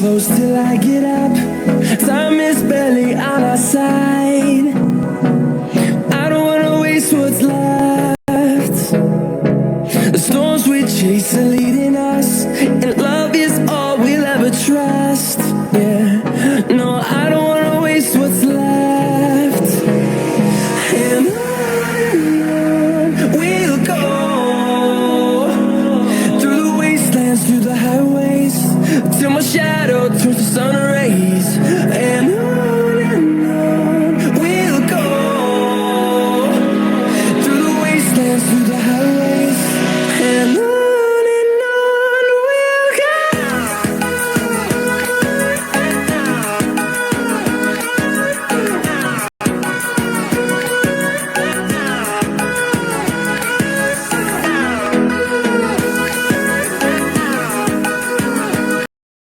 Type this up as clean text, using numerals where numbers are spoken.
close till I get up. Time is barely on our side. I don't wanna waste what's left. The storms we chase are leading us, and love is all we'll ever trust. Yeah, no, I don't wanna waste what's left. And on we'll go, through the wastelands, through the highways, till my shadow turns to sun rays.